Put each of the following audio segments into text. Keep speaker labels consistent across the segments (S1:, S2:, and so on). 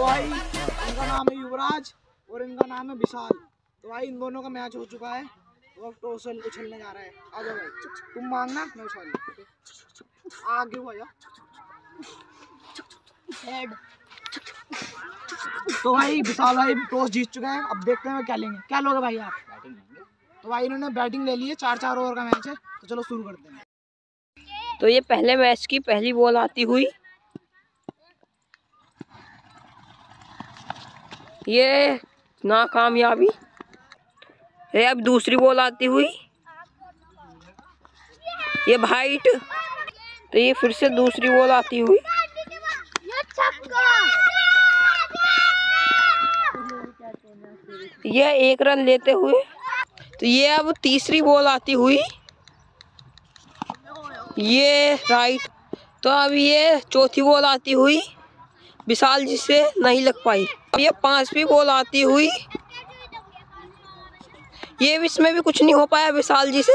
S1: भाई इनका नाम है युवराज और इनका नाम है विशाल। तो भाई इन दोनों का मैच हो चुका है, वो टॉस उछलने जा रहा है। आ जाओ भाई, तुम मांगना मैं उछाल आगे हो जा। तो भाई विशाल भाई टॉस जीत चुके हैं, अब देखते हैं क्या लेंगे। क्या लोगे भाई आप? बैटिंग लेंगे। तो भाई इन्होंने बैटिंग ले ली है, 4-4 ओवर का मैच है, तो चलो शुरू करते हैं।
S2: तो ये पहले मैच की पहली बॉल आती हुई, ये नाकामयाबी है। अब दूसरी बॉल आती हुई, ये वाइट। तो ये फिर से दूसरी बॉल आती हुई, ये 1 रन लेते हुए। तो ये अब तीसरी बॉल आती हुई, ये राइट। तो अब ये चौथी बॉल आती हुई, विशाल जी से नहीं लग पाई। ये 5वीं बॉल आती हुई, ये भी इसमें भी कुछ नहीं हो पाया विशाल जी से।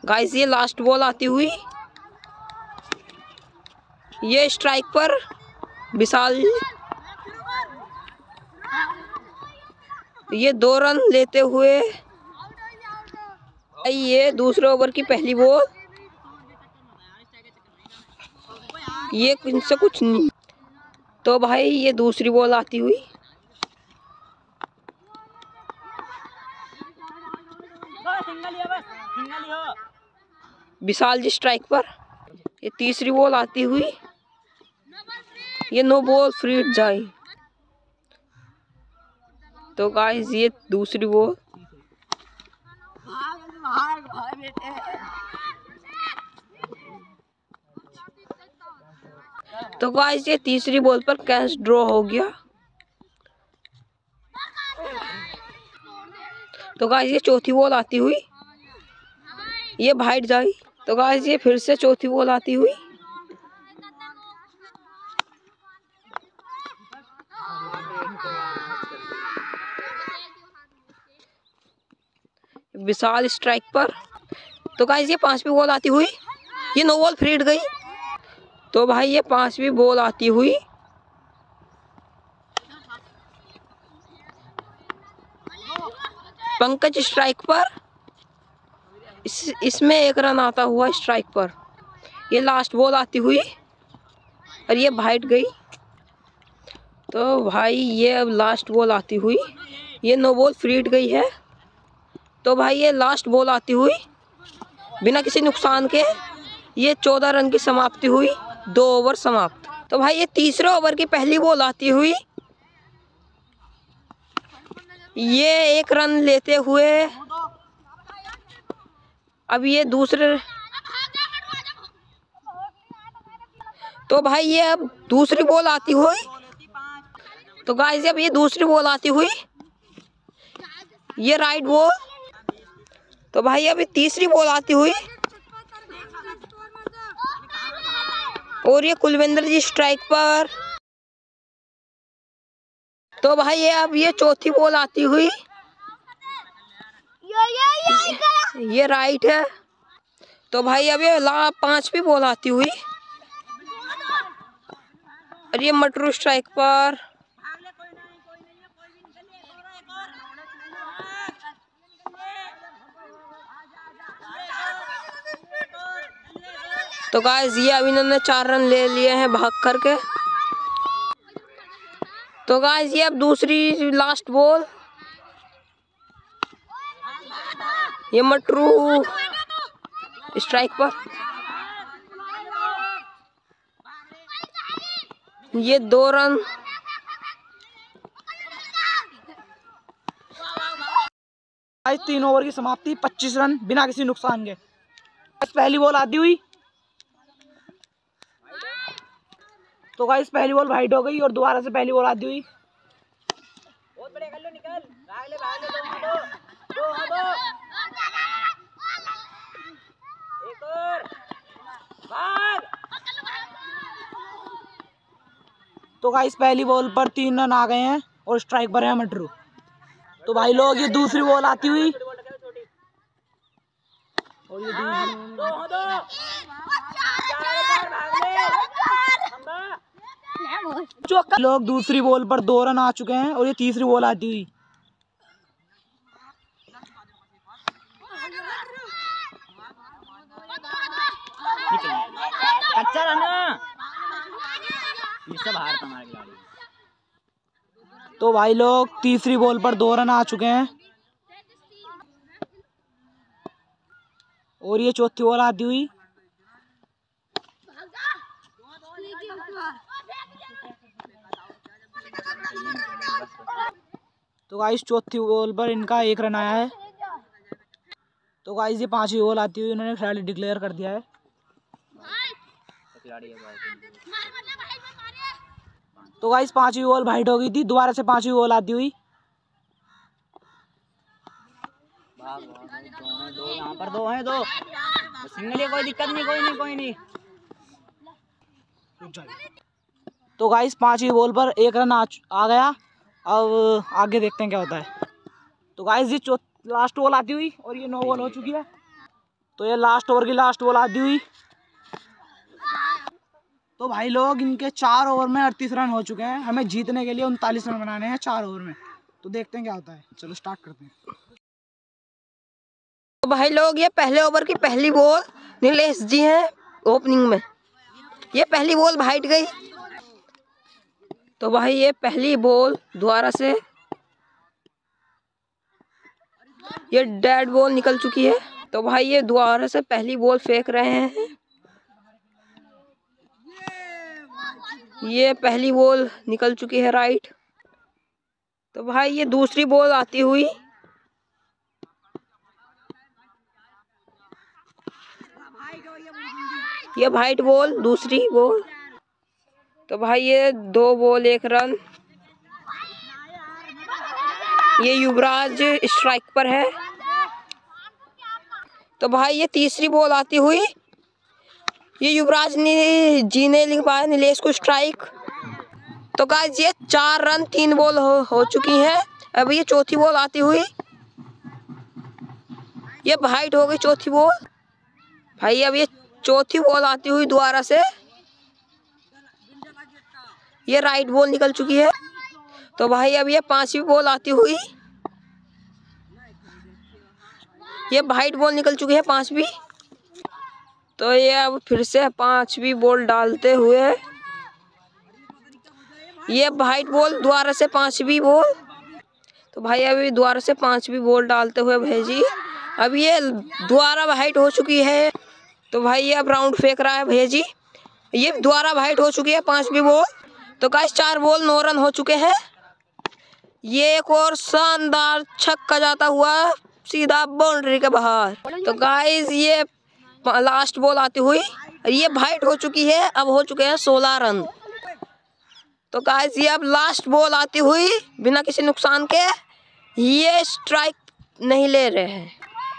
S2: गाइस ये लास्ट बॉल आती हुई, ये स्ट्राइक पर विशाल जी। ये 2 रन लेते हुए। ये दूसरे ओवर की पहली बॉल, ये इनसे कुछ नहीं। तो भाई ये दूसरी बॉल आती हुई, विशाल जी स्ट्राइक पर। ये तीसरी बॉल आती हुई, ये नो बॉल फ्री हिट जाए। तो गाइस ये दूसरी बॉल, तो गाइस ये तीसरी बॉल पर कैच ड्रॉ हो गया। तो गाइस ये चौथी बॉल आती हुई, ये वाइट जाई। तो गाइस ये फिर से चौथी बॉल आती हुई, विशाल स्ट्राइक पर। तो गाइस ये 5वीं बॉल आती हुई, ये नो बॉल फ्री हिट गई। तो भाई ये 5वीं बॉल आती हुई, पंकज स्ट्राइक पर। इसमें 1 रन आता हुआ स्ट्राइक पर। ये लास्ट बॉल आती हुई और ये वाइट गई। तो भाई ये अब लास्ट बॉल आती हुई, ये नो बॉल फ्री हिट गई है। तो भाई ये लास्ट बॉल आती हुई, बिना किसी नुकसान के ये 14 रन की समाप्ति हुई, 2 ओवर समाप्त। तो भाई ये तीसरे ओवर की पहली बॉल आती हुई, ये 1 रन लेते हुए। अब ये दूसरे, तो भाई ये अब दूसरी बॉल आती हुई। तो गाइस अब ये दूसरी बॉल आती हुई, ये राइट बॉल। तो भाई अभी तीसरी बॉल आती हुई और ये कुलविंदर जी स्ट्राइक पर। तो भाई ये अब ये चौथी बॉल आती हुई, ये राइट है। तो भाई अब ये 5वीं बॉल आती हुई और ये मटरू स्ट्राइक पर। तो गाइस ये अभी इन्होंने 4 रन ले लिए हैं भाग करके। तो गाइस ये अब दूसरी लास्ट बॉल, ये मटरू स्ट्राइक पर। ये 2 रन।
S1: आज 3 ओवर की समाप्ति, 25 रन बिना किसी नुकसान के। पहली बॉल आती हुई, तो गाइस पहली बॉल वाइड हो गई और दोबारा से पहली बॉल आती हुई। बहुत बढ़िया कर लो, निकल भाग ले दो। एक और भाग। तो गाइस पहली बॉल पर 3 रन आ गए हैं और स्ट्राइक पर है मटरू। तो भाई लोग ये दूसरी बॉल आती हुई और ये लोग दूसरी बॉल पर 2 रन आ चुके हैं और ये तीसरी बॉल आती हुई।
S3: कच्चा रन, ये सब हार हमारे खिलाड़ी।
S1: तो भाई लोग तीसरी बॉल पर 2 रन आ चुके हैं और ये चौथी बॉल आती हुई। तो गाइस चौथी बॉल पर इनका 1 रन आया है। तो गाइस ये 5वीं बॉल आती हुई उन्होंने खिलाड़ी डिक्लेयर कर दिया है। तो गाइस 5वीं बॉल वाइड हो गई थी, दोबारा से 5वीं बॉल आती हुई।
S3: दो यहाँ पर 2 हैं, 2 सिंगल है, कोई दिक्कत नहीं, कोई नहीं।
S1: तो गाइस 5वीं बॉल पर 1 रन आ गया। अब आगे देखते हैं क्या होता है। तो गाइस ये लास्ट बॉल आती हुई और ये 9 बॉल हो चुकी है। तो ये लास्ट ओवर की लास्ट बॉल आती हुई। तो भाई लोग इनके 4 ओवर में 38 रन हो चुके हैं। हमें जीतने के लिए 39 रन बनाने हैं 4 ओवर में। तो देखते हैं क्या होता है, चलो स्टार्ट करते हैं।
S2: तो भाई लोग ये पहले ओवर की पहली बॉल नीलेश जी हैं ओपनिंग में। ये पहली बॉल वाइड गई। तो भाई ये पहली बॉल दोबारा से ये डेड बॉल निकल चुकी है। तो भाई ये दोबारा से पहली बॉल फेंक रहे हैं। ये पहली बॉल निकल चुकी है राइट। तो भाई ये दूसरी बॉल आती हुई। ये वाइट बॉल दूसरी बॉल। तो भाई ये 2 बॉल 1 रन। ये युवराज स्ट्राइक पर है। तो भाई ये तीसरी बॉल आती हुई। ये युवराज जी ने लिखवाया नीलेश को स्ट्राइक। तो गाइस ये 4 रन 3 बॉल हो चुकी हैं। अब ये चौथी बॉल आती हुई। ये वाइट हो गई चौथी बॉल। भाई अब ये चौथी बॉल आती हुई दोबारा से। ये राइट बॉल निकल चुकी है। तो भाई अब ये 5वीं बॉल आती हुई। ये वाइट बॉल निकल चुकी है 5वीं। तो ये अब फिर से 5वीं बॉल डालते हुए ये वाइट बॉल दोबारा से 5वीं बॉल। तो भाई अभी दोबारा से 5वीं बॉल डालते हुए भेजी। अब ये दोबारा वाइट हो चुकी है। तो भाई ये अब राउंड फेंक रहा है भैया जी। ये दोबारा वाइट हो चुकी है 5वीं बॉल। तो गाइस 4 बॉल 9 रन हो चुके हैं। ये एक और शानदार छक्का जाता हुआ सीधा बाउंड्री के बाहर। तो गाइस ये लास्ट बॉल आती हुई। ये वाइट हो चुकी है। अब हो चुके हैं 16 रन। तो गाइस ये अब लास्ट बॉल आती हुई बिना किसी नुकसान के। ये स्ट्राइक नहीं ले रहे हैं।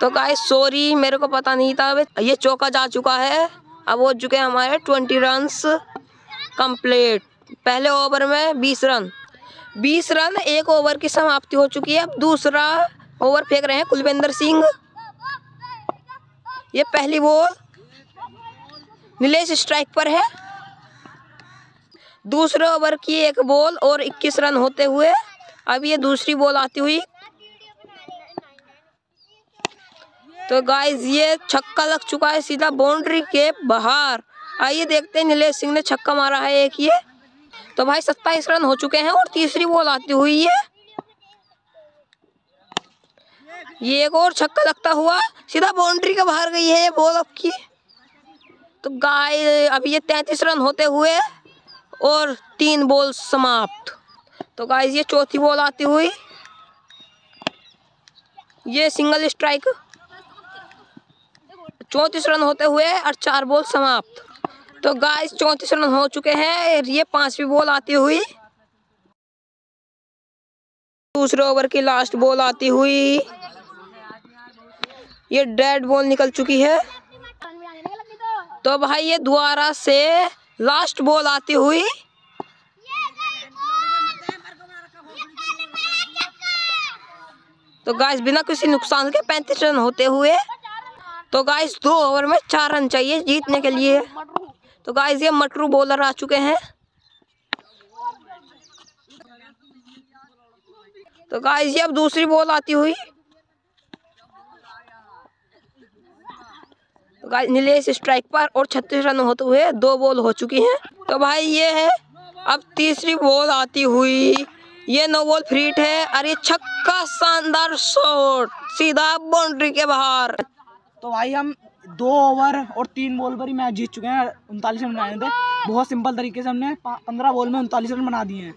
S2: तो गाइस सॉरी, मेरे को पता नहीं था। ये चौका जा चुका है। अब हो चुके हैं हमारे 20 रन्स कंप्लीट। पहले ओवर में 20 रन 1 ओवर की समाप्ति हो चुकी है। अब दूसरा ओवर फेंक रहे हैं कुलविंदर सिंह। ये पहली बॉल नीलेश स्ट्राइक पर है। दूसरे ओवर की 1 बॉल और 21 रन होते हुए अब ये दूसरी बॉल आती हुई। तो गाइस ये छक्का लग चुका है सीधा बाउंड्री के बाहर। आइए देखते हैं नीलेश सिंह ने छक्का मारा है एक ये। तो भाई 27 रन हो चुके हैं और तीसरी बॉल आती हुई है। ये एक और छक्का लगता हुआ सीधा बाउंड्री के बाहर गई है ये बॉल अब की। तो गाइस अभी ये 33 रन होते हुए और 3 बॉल समाप्त। तो गाइस ये चौथी बॉल आती हुई। ये सिंगल स्ट्राइक 34 रन होते हुए और 4 बॉल समाप्त। तो गाइस 34 रन हो चुके हैं। ये 5वीं बॉल आती हुई। दूसरे ओवर की लास्ट बॉल आती हुई। ये डेड बॉल निकल चुकी है। तो भाई ये दोबारा से लास्ट बॉल आती हुई। तो गाइस बिना किसी नुकसान के 35 रन होते हुए। तो गाइस 2 ओवर में 4 रन चाहिए जीतने के लिए। तो गाइस ये मटरू बॉलर आ चुके हैं। तो गाइस ये अब दूसरी बॉल आती हुई, तो गाइस नीलेश स्ट्राइक पर और 36 रन होते हुए 2 बॉल हो चुकी हैं। तो भाई ये है अब तीसरी बॉल आती हुई, ये नो बॉल फ्री हिट है और ये छक्का, शानदार शॉट सीधा बाउंड्री के बाहर।
S1: तो भाई हम 2 ओवर और 3 बॉल पर ही मैच जीत चुके हैं। 39 रन बनाए थे। बहुत सिंपल तरीके से हमने 15 बॉल में 39 रन बना दिए हैं।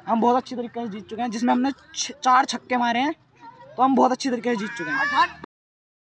S1: हम बहुत अच्छी तरीके से जीत चुके हैं, जिसमें हमने 4 छक्के मारे हैं। तो हम बहुत अच्छी तरीके से जीत चुके हैं।